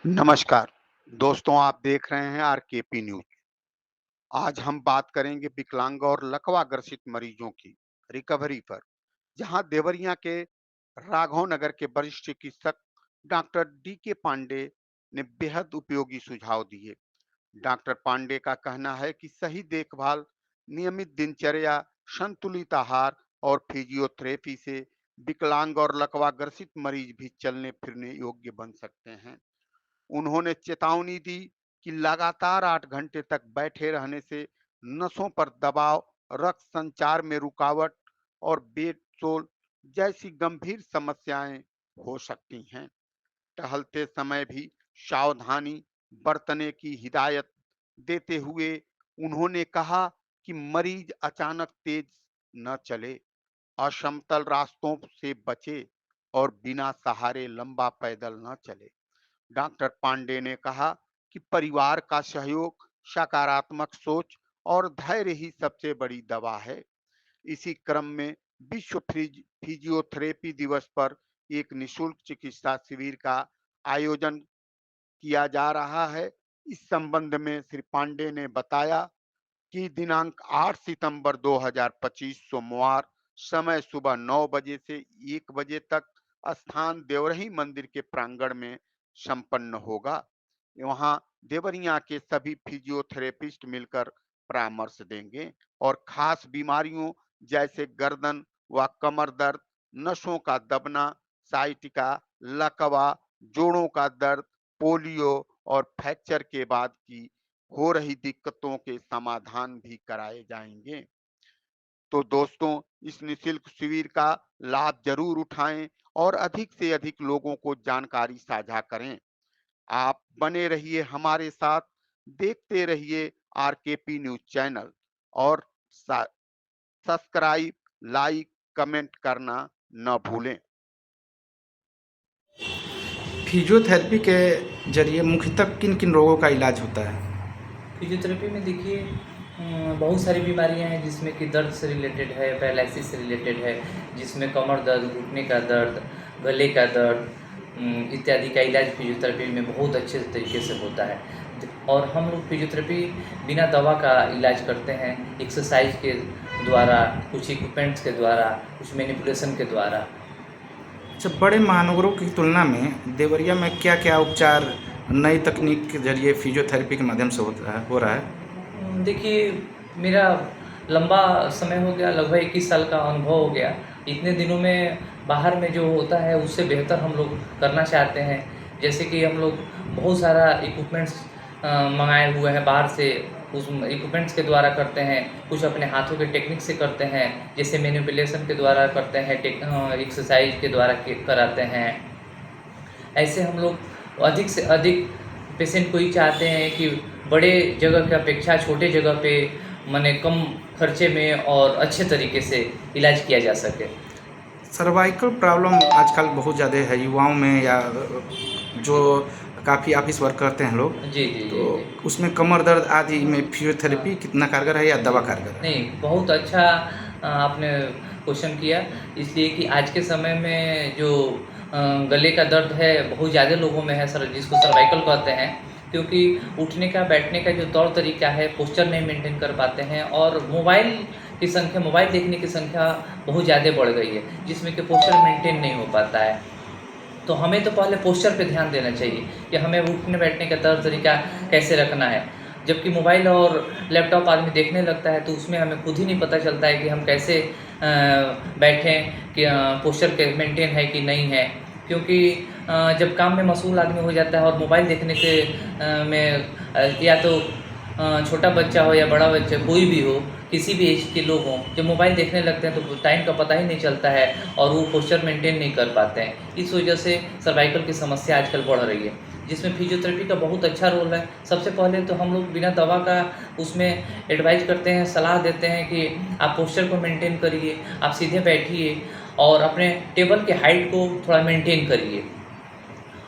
नमस्कार दोस्तों, आप देख रहे हैं आरकेपी न्यूज। आज हम बात करेंगे विकलांग और लकवा ग्रसित मरीजों की रिकवरी पर, जहां देवरिया के राघव नगर के वरिष्ठ चिकित्सक डॉक्टर डी के पांडे ने बेहद उपयोगी सुझाव दिए। डॉक्टर पांडे का कहना है कि सही देखभाल, नियमित दिनचर्या, संतुलित आहार और फिजियोथेरेपी से विकलांग और लकवा ग्रसित मरीज भी चलने फिरने योग्य बन सकते हैं। उन्होंने चेतावनी दी कि लगातार 8 घंटे तक बैठे रहने से नसों पर दबाव, रक्त संचार में रुकावट और बेड जैसी गंभीर समस्याएं हो सकती हैं। टहलते समय भी सावधानी बरतने की हिदायत देते हुए उन्होंने कहा कि मरीज अचानक तेज न चले, असमतल रास्तों से बचे और बिना सहारे लंबा पैदल न चले। डॉक्टर पांडे ने कहा कि परिवार का सहयोग, सकारात्मक सोच और धैर्य ही सबसे बड़ी दवा है। इसी क्रम में विश्व फिजियोथेरेपी दिवस पर एक निशुल्क चिकित्सा शिविर का आयोजन किया जा रहा है। इस संबंध में श्री पांडे ने बताया कि दिनांक 8 सितंबर 2025 सोमवार, समय सुबह 9 बजे से 1 बजे तक, स्थान देवरही मंदिर के प्रांगण में संपन्न होगा। वहां देवरिया के सभी फिजियोथेरेपिस्ट मिलकर परामर्श देंगे और खास बीमारियों जैसे गर्दन व कमर दर्द, नसों का दबना, साइटिका, लकवा, जोड़ों का दर्द, पोलियो और फ्रैक्चर के बाद की हो रही दिक्कतों के समाधान भी कराए जाएंगे। तो दोस्तों, इस निःशुल्क शिविर का लाभ जरूर उठाएं और अधिक से अधिक लोगों को जानकारी साझा करें। आप बने रहिए हमारे साथ, देखते रहिए आरकेपी न्यूज चैनल और सब्सक्राइब, लाइक, कमेंट करना न भूलें। फिजियोथेरेपी के जरिए मुख्यतः किन किन रोगों का इलाज होता है? फिजियोथेरेपी में देखिए बहुत सारी बीमारियां हैं जिसमें कि दर्द से रिलेटेड है, पैरालिसिस से रिलेटेड है, जिसमें कमर दर्द, घुटने का दर्द, गले का दर्द इत्यादि का इलाज फिजियोथेरेपी में बहुत अच्छे तरीके से होता है। और हम लोग फिजियोथेरेपी बिना दवा का इलाज करते हैं, एक्सरसाइज के द्वारा, कुछ इक्विपमेंट्स के द्वारा, कुछ मैनिपुलेशन के द्वारा। अच्छा, बड़े महानगरों की तुलना में देवरिया में क्या क्या उपचार नई तकनीक के जरिए फिजियोथेरेपी के माध्यम से हो रहा है? देखिए, मेरा लंबा समय हो गया, लगभग 21 साल का अनुभव हो गया। इतने दिनों में बाहर में जो होता है उससे बेहतर हम लोग करना चाहते हैं। जैसे कि हम लोग बहुत सारा इक्विपमेंट्स मंगाए हुए हैं बाहर से, उस इक्विपमेंट्स के द्वारा करते हैं, कुछ अपने हाथों के टेक्निक से करते हैं, जैसे मैनिपुलेशन के द्वारा करते हैं, एक्सरसाइज के द्वारा कराते हैं। ऐसे हम लोग अधिक से अधिक पेशेंट को ही चाहते हैं कि बड़े जगह की अपेक्षा छोटे जगह पे माने कम खर्चे में और अच्छे तरीके से इलाज किया जा सके। सर्वाइकल प्रॉब्लम आजकल बहुत ज़्यादा है युवाओं में, या जो काफ़ी ऑफिस वर्क करते हैं लोग, जी जी तो जी जी। उसमें कमर दर्द आदि में फिजियोथेरेपी कितना कारगर है या दवा कारगर है? नहीं, बहुत अच्छा आपने क्वेश्चन किया, इसलिए कि आज के समय में जो गले का दर्द है बहुत ज़्यादा लोगों में है सर, जिसको सर्वाइकल कहते हैं। क्योंकि उठने का, बैठने का जो तौर तरीका है, पोस्चर नहीं मेंटेन कर पाते हैं, और मोबाइल देखने की संख्या बहुत ज़्यादा बढ़ गई है, जिसमें कि पोस्चर मेंटेन नहीं हो पाता है। तो हमें तो पहले पोस्चर पे ध्यान देना चाहिए कि हमें उठने बैठने का तौर तरीका कैसे रखना है। जबकि मोबाइल और लैपटॉप आदमी देखने लगता है तो उसमें हमें खुद ही नहीं पता चलता है कि हम कैसे बैठें, कि पोस्चर के मेंटेन है कि नहीं है। क्योंकि जब काम में मशगूल आदमी हो जाता है और मोबाइल देखने से या तो छोटा बच्चा हो या बड़ा बच्चा, कोई भी हो, किसी भी एज के लोग हों, जब मोबाइल देखने लगते हैं तो टाइम का पता ही नहीं चलता है और वो पोस्चर मेंटेन नहीं कर पाते हैं। इस वजह से सर्वाइकल की समस्या आजकल बढ़ रही है, जिसमें फिजियोथेरेपी का बहुत अच्छा रोल है। सबसे पहले तो हम लोग बिना दवा का उसमें एडवाइस करते हैं, सलाह देते हैं कि आप पोस्चर को मेंटेन करिए, आप सीधे बैठिए और अपने टेबल के हाइट को थोड़ा मेंटेन करिए,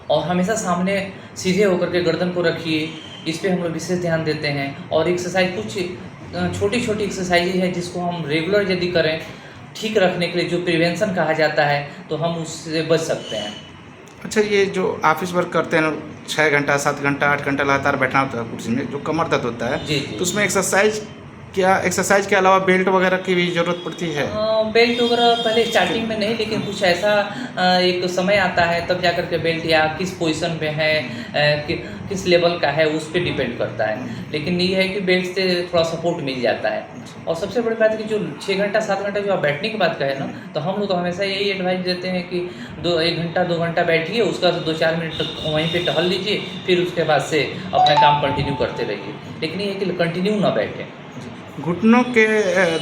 और हमेशा सामने सीधे होकर के गर्दन को रखिए। इस पे हम लोग विशेष ध्यान देते हैं। और एक्सरसाइज कुछ छोटी-छोटी एक्सरसाइज है जिसको हम रेगुलर यदि करें, ठीक रखने के लिए, जो प्रिवेंशन कहा जाता है, तो हम उससे बच सकते हैं। अच्छा, ये जो ऑफिस वर्क करते हैं 6 घंटा 7 घंटा 8 घंटा लगातार बैठना होता है कुर्सी में, जो कमर दर्द होता है, जी, जी। तो उसमें एक्सरसाइज के अलावा बेल्ट वगैरह की भी ज़रूरत पड़ती है? बेल्ट वगैरह पहले स्टार्टिंग में नहीं, लेकिन कुछ ऐसा एक समय आता है तब जाकर के बेल्ट या किस पोजीशन पे है, किस लेवल का है, उस पे डिपेंड करता है। लेकिन ये है कि बेल्ट से थोड़ा सपोर्ट मिल जाता है। और सबसे बड़ी बात है कि जो 6 घंटा 7 घंटा जो आप बैठने की बात कहें ना, तो हम लोग तो हमेशा यही एडवाइस देते हैं कि 1 घंटा 2 घंटा बैठिए, उसका 2-4 मिनट तक वहीं पे टहल लीजिए, फिर उसके बाद से अपना काम कंटिन्यू करते रहिए। लेकिन ये है कि कंटिन्यू ना बैठें। घुटनों के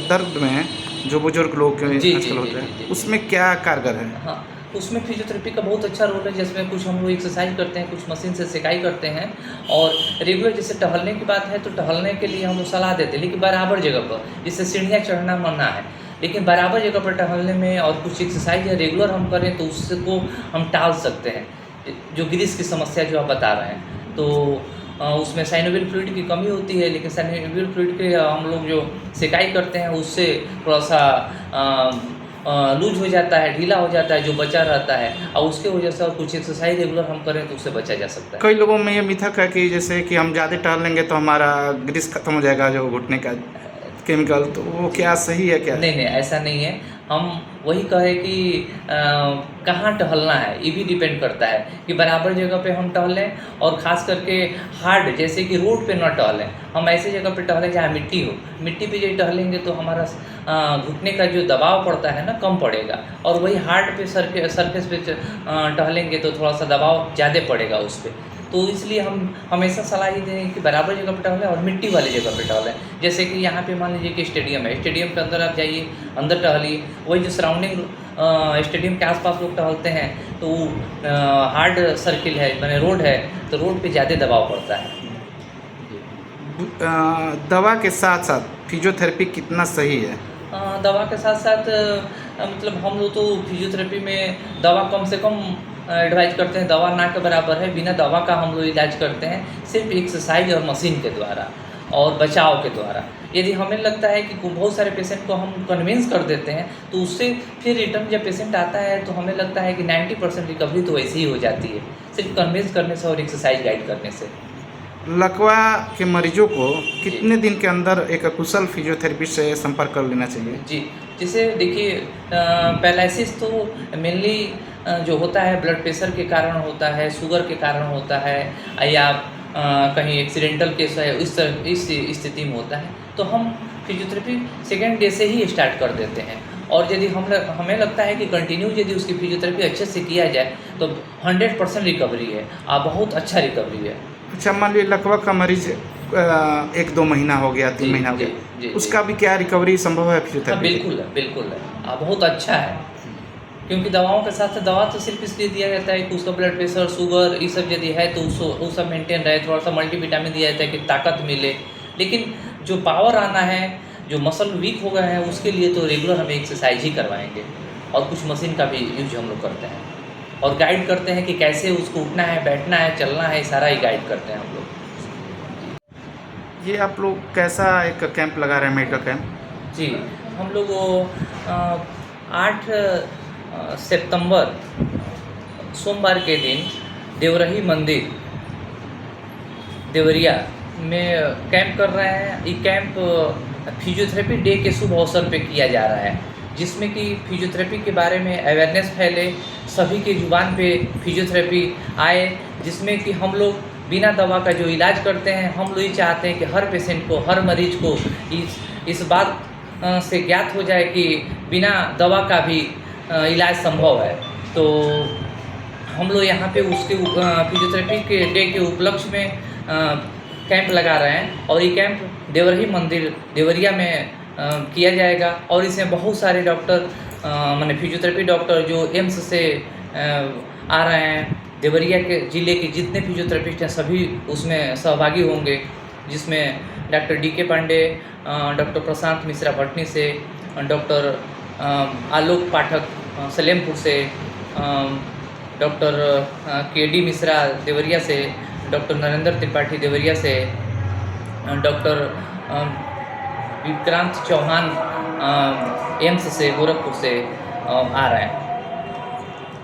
दर्द में जो बुजुर्ग लोग के जी, आजकल जी, होते जी, हैं, जी। उसमें क्या कारगर है? हाँ, उसमें फिजियोथेरेपी का बहुत अच्छा रोल है, जिसमें कुछ हम लोग एक्सरसाइज करते हैं, कुछ मशीन से सिकाई करते हैं। और रेगुलर जैसे टहलने की बात है, तो टहलने के लिए हम लोग सलाह देते हैं, लेकिन बराबर जगह पर। जैसे सीढ़ियाँ चढ़ना मना है, लेकिन बराबर जगह पर टहलने में और कुछ एक्सरसाइज या रेगुलर हम करें तो उसको हम टाल सकते हैं। जो ग्रीस की समस्या जो आप बता रहे हैं, तो उसमें साइनोवियल फ्लूइड की कमी होती है, लेकिन साइनोवियल फ्लूइड के हम लोग जो सिकाई करते हैं उससे थोड़ा-सा लूज़ हो जाता है, ढीला हो जाता है, जो बचा रहता है, और उसके वजह से और कुछ एक्सरसाइज रेगुलर हम करें तो उससे बचा जा सकता है। कई लोगों में ये मिथक है कि जैसे कि हम ज़्यादा टहल लेंगे तो हमारा ग्रीस खत्म हो जाएगा, जो घुटने का केमिकल, तो वो क्या सही है क्या? नहीं, ऐसा नहीं है। हम वही कहें कि कहाँ टहलना है, ये भी डिपेंड करता है कि बराबर जगह पे हम टहलें, और ख़ास करके हार्ड जैसे कि रोड पे ना टहलें। हम ऐसी जगह पे टहलें जहाँ मिट्टी हो। मिट्टी पे यदि टहलेंगे तो हमारा घुटने का जो दबाव पड़ता है ना, कम पड़ेगा, और वही हार्ड पे सरफेस पे टहलेंगे तो थोड़ा-सा दबाव ज़्यादा पड़ेगा उस पे। तो इसलिए हम हमेशा सलाह ये दें कि बराबर जगह पे टहलें और मिट्टी वाली जगह पे टहलें। जैसे कि यहाँ पे मान लीजिए कि स्टेडियम है, स्टेडियम के अंदर आप जाइए, अंदर टहलिए। वही जो सराउंडिंग स्टेडियम के आस-पास लोग टहलते हैं, तो हार्ड सर्किल है, माने रोड है, तो रोड पे ज़्यादा दबाव पड़ता है। दवा के साथ-साथ फिजियोथेरेपी कितना सही है? दवा के साथ-साथ मतलब हम लोग तो फिजियोथेरेपी में दवा कम से कम एडवाइस करते हैं। दवा ना के बराबर है, बिना दवा का हम लोग इलाज करते हैं, सिर्फ एक्सरसाइज और मशीन के द्वारा और बचाव के द्वारा। यदि हमें लगता है कि बहुत सारे पेशेंट को हम कन्विंस कर देते हैं, तो उससे फिर रिटर्न जब पेशेंट आता है तो हमें लगता है कि 90% रिकवरी तो वैसे ही हो जाती है, सिर्फ कन्विंस करने से और एक्सरसाइज गाइड करने से। लकवा के मरीजों को कितने दिन के अंदर एक कुशल फिजियोथेरेपी से संपर्क कर लेना चाहिए? जी, जैसे देखिए पैरालिसिस तो मेनली जो होता है ब्लड प्रेशर के कारण होता है, शुगर के कारण होता है, या कहीं एक्सीडेंटल केस है, इस स्थिति में होता है, तो हम फिजियोथेरेपी सेकेंड डे से ही स्टार्ट कर देते हैं। और यदि हमें लगता है कि कंटिन्यू यदि उसकी फिजियोथेरेपी अच्छे से किया जाए तो 100% रिकवरी है, बहुत अच्छा रिकवरी है। अच्छा, मान लीजिए लकवा का मरीज 1-2 महीना हो गया, 3 महीना हो जी, गया, उसका भी क्या रिकवरी संभव है हाँ, फिजियोथेरेपी से? बिल्कुल है। बहुत अच्छा है, क्योंकि दवाओं के साथ दवा तो सिर्फ इसलिए दिया जाता है कि उसका ब्लड प्रेशर, शुगर ये सब यदि है तो वो सब मेंटेन रहे, थोड़ा-सा मल्टीविटामिन दिया जाता है कि ताकत मिले। लेकिन जो पावर आना है, जो मसल वीक हो गए हैं, उसके लिए तो रेगुलर हमें एक्सरसाइज ही करवाएँगे, और कुछ मशीन का भी यूज़ हम लोग करते हैं, और गाइड करते हैं कि कैसे उसको उठना है, बैठना है, चलना है, सारा ही गाइड करते हैं हम लोग। ये आप लोग कैसा एक कैंप लगा रहे हैं, मेडिकल कैंप? जी, हम लोग वो 8 सितंबर सोमवार के दिन देवरही मंदिर देवरिया में कैंप कर रहे हैं। ये कैंप फिजियोथेरेपी डे के शुभ अवसर पे किया जा रहा है, जिसमें कि फिजियोथेरेपी के बारे में अवेयरनेस फैले, सभी के ज़ुबान पे फिजियोथेरेपी आए, जिसमें कि हम लोग बिना दवा का जो इलाज करते हैं, हम लोग ये चाहते हैं कि हर पेशेंट को, हर मरीज को इस बात से ज्ञात हो जाए कि बिना दवा का भी इलाज संभव है। तो हम लोग यहाँ पे उसके फिजियोथेरेपी के डे के उपलक्ष्य में कैंप लगा रहे हैं, और ये कैंप देवरही मंदिर देवरिया में किया जाएगा। और इसमें बहुत सारे डॉक्टर माने फिजियोथेरेपी डॉक्टर जो एम्स से आ रहे हैं, देवरिया के ज़िले के जितने फिजियोथेरेपिस्ट हैं सभी उसमें सहभागी होंगे, जिसमें doctor DK. Pandey, doctor Prashant Mishra Bhatni से, डॉक्टर आलोक पाठक सलेमपुर से, डॉक्टर के.डी. मिश्रा देवरिया से, डॉक्टर नरेंद्र त्रिपाठी देवरिया से, डॉक्टर विक्रांत चौहान एम्स से गोरखपुर से आ रहे हैं।